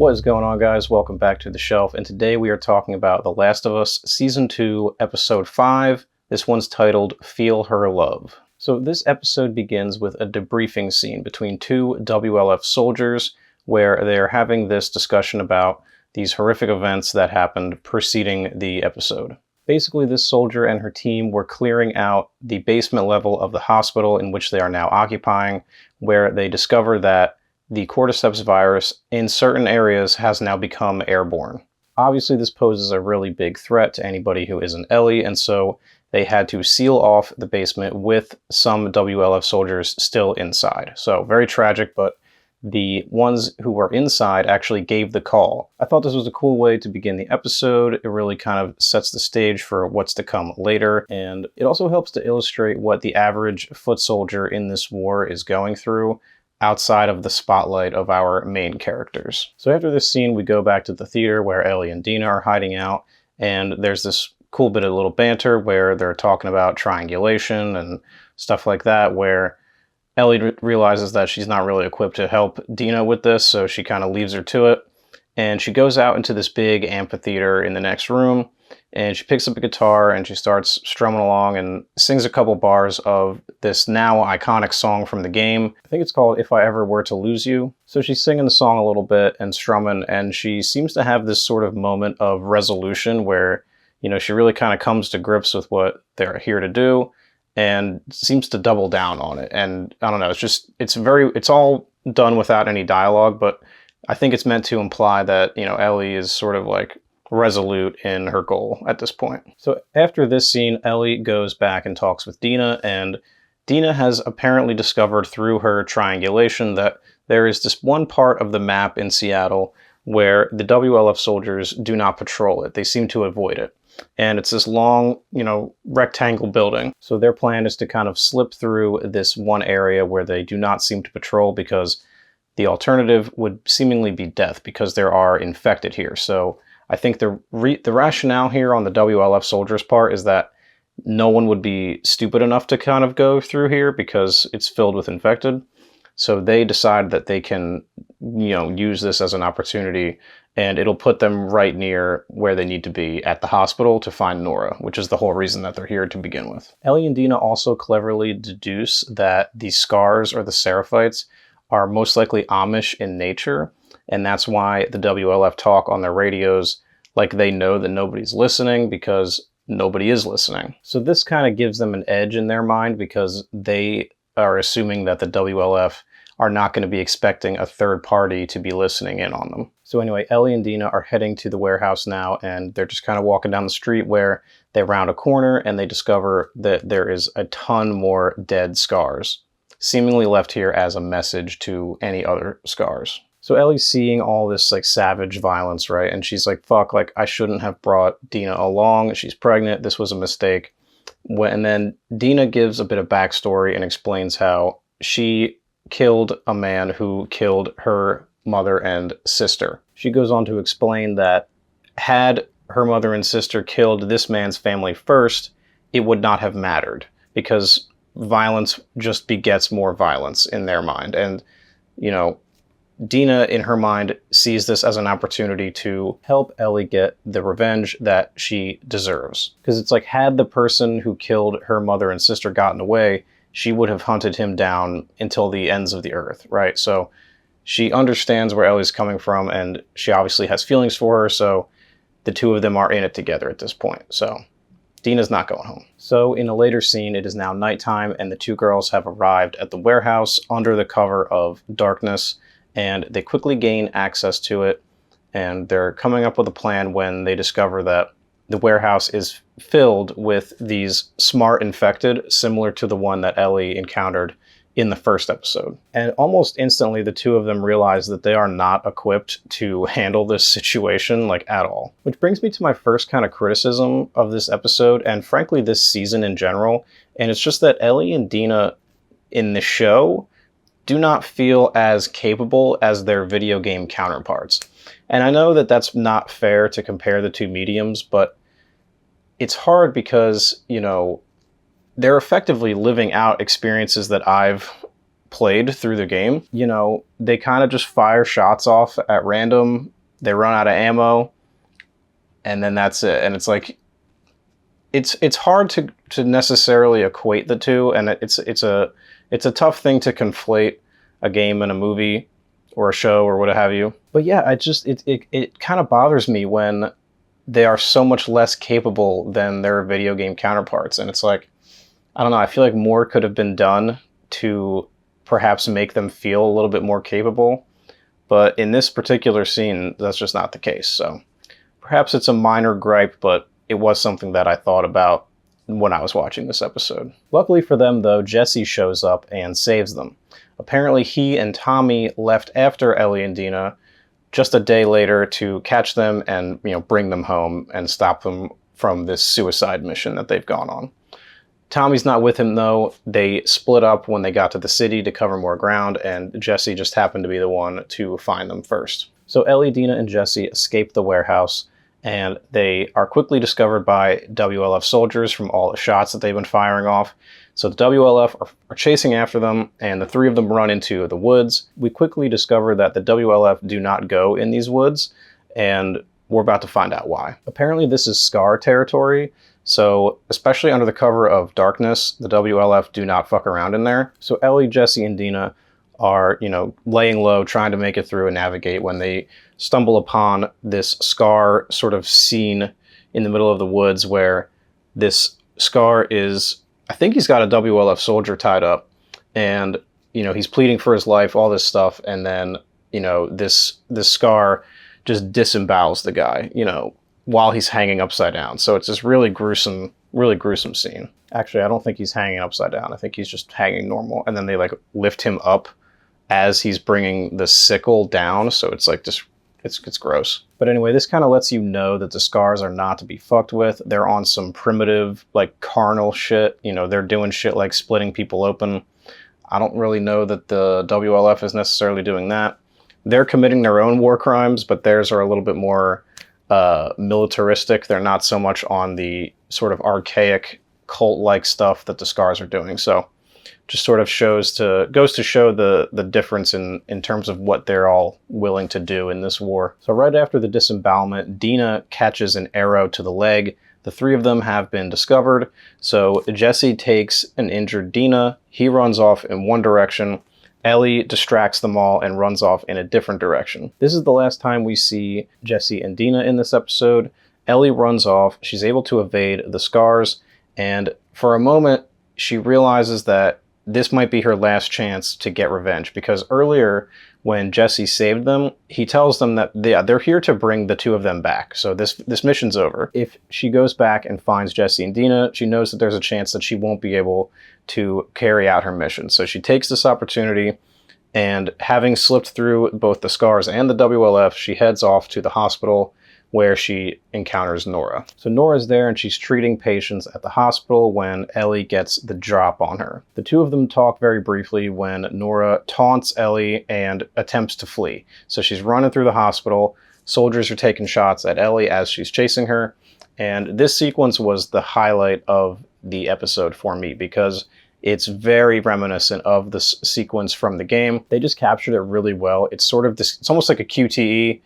What is going on, guys? Welcome back to The Shelf, and today we are talking about The Last of Us Season 2, Episode 5. This one's titled Feel Her Love. So this episode begins with a debriefing scene between two WLF soldiers where they're having this discussion about these horrific events that happened preceding the episode. Basically, this soldier and her team were clearing out the basement level of the hospital in which they are now occupying, where they discover that the cordyceps virus in certain areas has now become airborne. Obviously, this poses a really big threat to anybody who isn't Ellie, and so they had to seal off the basement with some WLF soldiers still inside. So very tragic, but the ones who were inside actually gave the call. I thought this was a cool way to begin the episode. It really kind of sets the stage for what's to come later, and it also helps to illustrate what the average foot soldier in this war is going through outside of the spotlight of our main characters. So after this scene, we go back to the theater where Ellie and Dina are hiding out, and there's this cool bit of little banter where they're talking about triangulation and stuff like that, where Ellie realizes that she's not really equipped to help Dina with this, so she kind of leaves her to it. And she goes out into this big amphitheater in the next room, and she picks up a guitar and she starts strumming along and sings a couple bars of this now iconic song from the game. I think it's called If I Ever Were to Lose You. So she's singing the song a little bit and strumming, and she seems to have this sort of moment of resolution where, you know, she really kind of comes to grips with what they're here to do and seems to double down on it. And I don't know, it's all done without any dialogue, but I think it's meant to imply that, you know, Ellie is sort of like resolute in her goal at this point. So after this scene, Ellie goes back and talks with Dina, and Dina has apparently discovered through her triangulation that there is this one part of the map in Seattle where the WLF soldiers do not patrol it. They seem to avoid it. And it's this long, you know, rectangle building. So their plan is to kind of slip through this one area where they do not seem to patrol, because the alternative would seemingly be death because there are infected here. So I think the rationale here on the WLF soldiers' part is that no one would be stupid enough to kind of go through here because it's filled with infected. So they decide that they can, you know, use this as an opportunity, and it'll put them right near where they need to be at the hospital to find Nora, which is the whole reason that they're here to begin with. Ellie and Dina also cleverly deduce that the scars or the Seraphites are most likely Amish in nature, and that's why the WLF talk on their radios like they know that nobody's listening, because nobody is listening. So this kind of gives them an edge in their mind, because they are assuming that the WLF are not going to be expecting a third party to be listening in on them. So anyway, Ellie and Dina are heading to the warehouse now, and they're just kind of walking down the street where they round a corner and they discover that there is a ton more dead scars, seemingly left here as a message to any other scars. So Ellie's seeing all this like savage violence, right? And she's like, fuck, like I shouldn't have brought Dina along. She's pregnant. This was a mistake. And then Dina gives a bit of backstory and explains how she killed a man who killed her mother and sister. She goes on to explain that had her mother and sister killed this man's family first, it would not have mattered, because violence just begets more violence in their mind. And, you know, Dina, in her mind, sees this as an opportunity to help Ellie get the revenge that she deserves. Because it's like, had the person who killed her mother and sister gotten away, she would have hunted him down until the ends of the earth, right? So she understands where Ellie's coming from, and she obviously has feelings for her, so the two of them are in it together at this point. So Dina's not going home. So in a later scene, it is now nighttime, and the two girls have arrived at the warehouse under the cover of darkness, and they quickly gain access to it, and they're coming up with a plan when they discover that the warehouse is filled with these smart infected, similar to the one that Ellie encountered in the first episode. And almost instantly, the two of them realize that they are not equipped to handle this situation, like, at all. Which brings me to my first kind of criticism of this episode, and frankly this season in general, and it's just that Ellie and Dina in the show do not feel as capable as their video game counterparts. And I know that that's not fair to compare the two mediums, but it's hard because, you know, they're effectively living out experiences that I've played through the game. You know, they kind of just fire shots off at random they run out of ammo, and then that's it. And it's like, it's hard to necessarily equate the two, and it's a tough thing to conflate a game and a movie or a show or what have you. But yeah, it kind of bothers me when they are so much less capable than their video game counterparts. And it's like, I don't know, I feel like more could have been done to perhaps make them feel a little bit more capable. But in this particular scene, that's just not the case. So perhaps it's a minor gripe, but it was something that I thought about when I was watching this episode. Luckily for them, though, Jesse shows up and saves them. Apparently, he and Tommy left after Ellie and Dina just a day later to catch them and, bring them home and stop them from this suicide mission that they've gone on. Tommy's not with him, though. They split up when they got to the city to cover more ground, and Jesse just happened to be the one to find them first. So Ellie, Dina, and Jesse escape the warehouse, and they are quickly discovered by WLF soldiers from all the shots that they've been firing off. So the WLF are chasing after them, and the three of them run into the woods. We quickly discover that the WLF do not go in these woods, and we're about to find out why. Apparently this is Scar territory, so especially under the cover of darkness, the WLF do not fuck around in there. So Ellie, Jesse, and Dina are, laying low, trying to make it through and navigate when they stumble upon this Scar sort of scene in the middle of the woods where this Scar is, I think he's got a WLF soldier tied up, and, he's pleading for his life, all this stuff, and then, this Scar just disembowels the guy, while he's hanging upside down. So it's this really gruesome scene. Actually, I don't think he's hanging upside down. I think he's just hanging normal. And then they lift him up as he's bringing the sickle down. So it's like just, it's gross. But anyway, this kind of lets you know that the Scars are not to be fucked with. They're on some primitive, carnal shit. They're doing shit like splitting people open. I don't really know that the WLF is necessarily doing that. They're committing their own war crimes, but theirs are a little bit more militaristic. They're not so much on the sort of archaic cult-like stuff that the Scars are doing. So just sort of goes to show the difference in terms of what they're all willing to do in this war. So right after the disembowelment, Dina catches an arrow to the leg. The three of them have been discovered. So Jesse takes an injured Dina. He runs off in one direction. Ellie distracts them all and runs off in a different direction. This is the last time we see Jesse and Dina in this episode. Ellie runs off. She's able to evade the Scars, and for a moment, she realizes that this might be her last chance to get revenge, because earlier, when Jesse saved them, he tells them that they're here to bring the two of them back. So this mission's over. If she goes back and finds Jesse and Dina, she knows that there's a chance that she won't be able to carry out her mission. So she takes this opportunity, and having slipped through both the Scars and the WLF, she heads off to the hospital where she encounters Nora. So Nora's there and she's treating patients at the hospital when Ellie gets the drop on her. The two of them talk very briefly when Nora taunts Ellie and attempts to flee. So she's running through the hospital. Soldiers are taking shots at Ellie as she's chasing her. And this sequence was the highlight of the episode for me because it's very reminiscent of the sequence from the game. They just captured it really well. It's sort of this, it's almost like a QTE,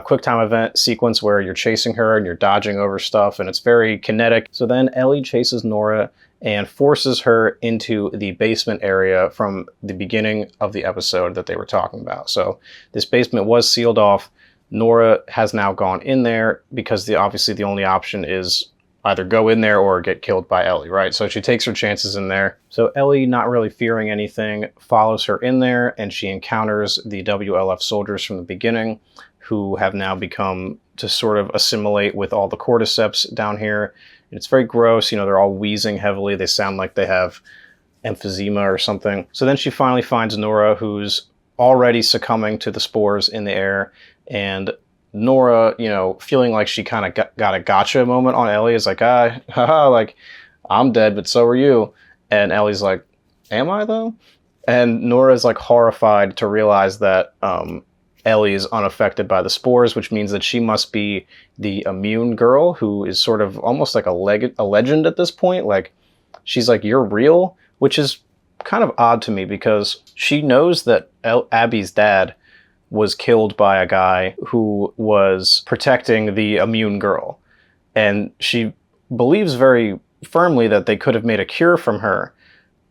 quick time event sequence where you're chasing her and you're dodging over stuff, and it's very kinetic. So then Ellie chases Nora and forces her into the basement area from the beginning of the episode that they were talking about. So this basement was sealed off. Nora has now gone in there because obviously the only option is either go in there or get killed by Ellie, right? So she takes her chances in there. So Ellie, not really fearing anything, follows her in there, and she encounters the WLF soldiers from the beginning, who have now become to sort of assimilate with all the cordyceps down here. And it's very gross. They're all wheezing heavily. They sound like they have emphysema or something. So then she finally finds Nora, who's already succumbing to the spores in the air. And Nora, feeling like she kind of got a gotcha moment on Ellie, is like, haha, like, I'm dead, but so are you. And Ellie's like, am I though? And Nora's like horrified to realize that Ellie is unaffected by the spores, which means that she must be the immune girl who is sort of almost like a legend at this point. Like, she's like, you're real, which is kind of odd to me because she knows that Abby's dad was killed by a guy who was protecting the immune girl. And she believes very firmly that they could have made a cure from her.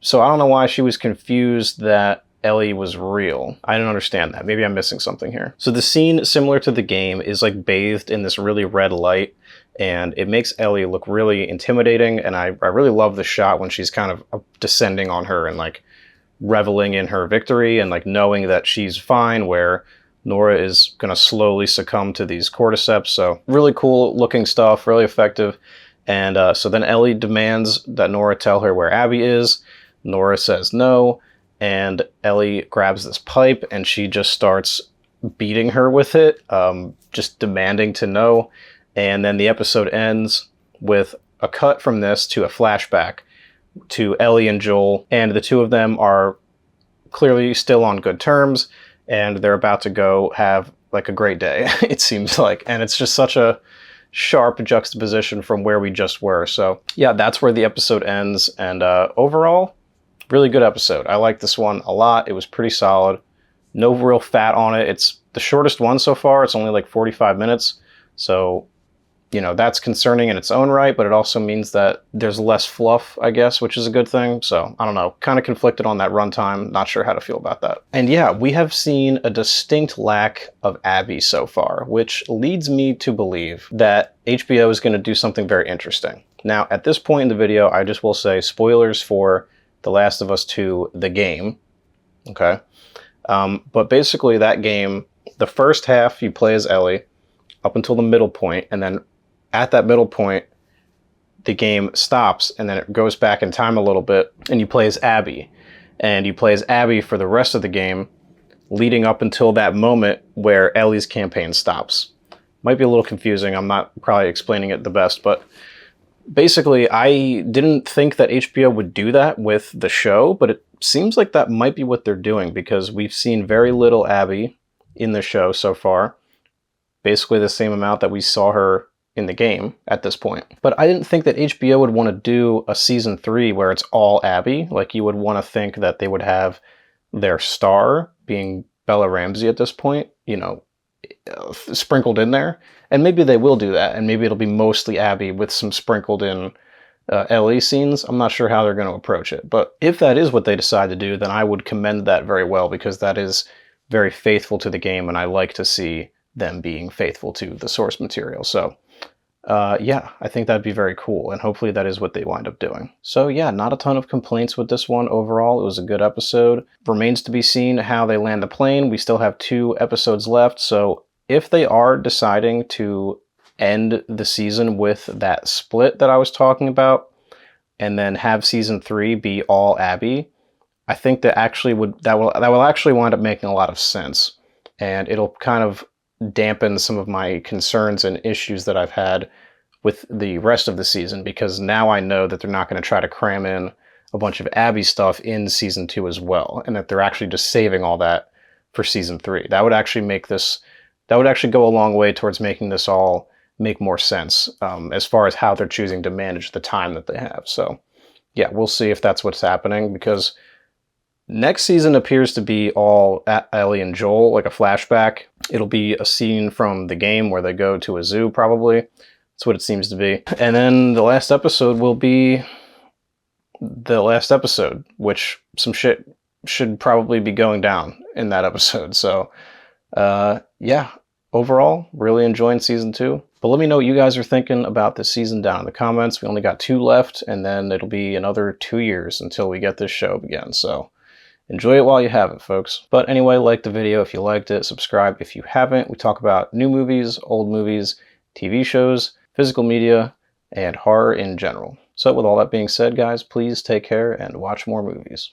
So I don't know why she was confused that Ellie was real. I don't understand that. Maybe I'm missing something here. So the scene, similar to the game, is like bathed in this really red light, and it makes Ellie look really intimidating, and I really love the shot when she's kind of descending on her and like reveling in her victory and like knowing that she's fine, where Nora is going to slowly succumb to these cordyceps. So really cool looking stuff, really effective. And so then Ellie demands that Nora tell her where Abby is. Nora says no, and Ellie grabs this pipe and she just starts beating her with it, just demanding to know. And then the episode ends with a cut from this to a flashback to Ellie and Joel, and the two of them are clearly still on good terms, and they're about to go have like a great day, it seems like. And it's just such a sharp juxtaposition from where we just were. So yeah, that's where the episode ends, and overall, really good episode. I like this one a lot. It was pretty solid. No real fat on it. It's the shortest one so far. It's only like 45 minutes. So, you know, that's concerning in its own right, but it also means that there's less fluff, I guess, which is a good thing. So, I don't know. Kind of conflicted on that runtime. Not sure how to feel about that. And yeah, we have seen a distinct lack of Abby so far, which leads me to believe that HBO is going to do something very interesting. Now, at this point in the video, I just will say spoilers for The Last of Us 2, the game, okay? But basically that game, the first half you play as Ellie up until the middle point, and then at that middle point, the game stops, and then it goes back in time a little bit, and you play as Abby. And you play as Abby for the rest of the game, leading up until that moment where Ellie's campaign stops. Might be a little confusing, I'm not probably explaining it the best, but basically, I didn't think that HBO would do that with the show, but it seems like that might be what they're doing, because we've seen very little Abby in the show so far. Basically the same amount that we saw her in the game at this point. But I didn't think that HBO would want to do a season 3 where it's all Abby. Like, you would want to think that they would have their star being Bella Ramsey at this point, you know, sprinkled in there. And maybe they will do that, and maybe it'll be mostly Abby with some sprinkled in Ellie scenes. I'm not sure how they're going to approach it, but if that is what they decide to do, then I would commend that very well, because that is very faithful to the game, and I like to see them being faithful to the source material. So yeah, I think that'd be very cool, and hopefully that is what they wind up doing. So yeah, not a ton of complaints with this one overall. It was a good episode. Remains to be seen how they land the plane. We still have 2 episodes left, so if they are deciding to end the season with that split that I was talking about, and then have season 3 be all Abby, I think that will actually wind up making a lot of sense, and it'll kind of dampen some of my concerns and issues that I've had with the rest of the season, because now I know that they're not going to try to cram in a bunch of Abby stuff in season 2 as well, and that they're actually just saving all that for season 3. That would actually make this. That would actually go a long way towards making this all make more sense as far as how they're choosing to manage the time that they have. So yeah, we'll see if that's what's happening, because next season appears to be all Ellie and Joel, like a flashback. It'll be a scene from the game where they go to a zoo, probably. That's what it seems to be. And then the last episode will be the last episode, which some shit should probably be going down in that episode. So yeah, overall, really enjoying season 2. But let me know what you guys are thinking about this season down in the comments. We only got 2 left, and then it'll be another 2 years until we get this show again. So enjoy it while you have it, folks. But anyway, like the video if you liked it, subscribe if you haven't. We talk about new movies, old movies, TV shows, physical media, and horror in general. So with all that being said, guys, please take care and watch more movies.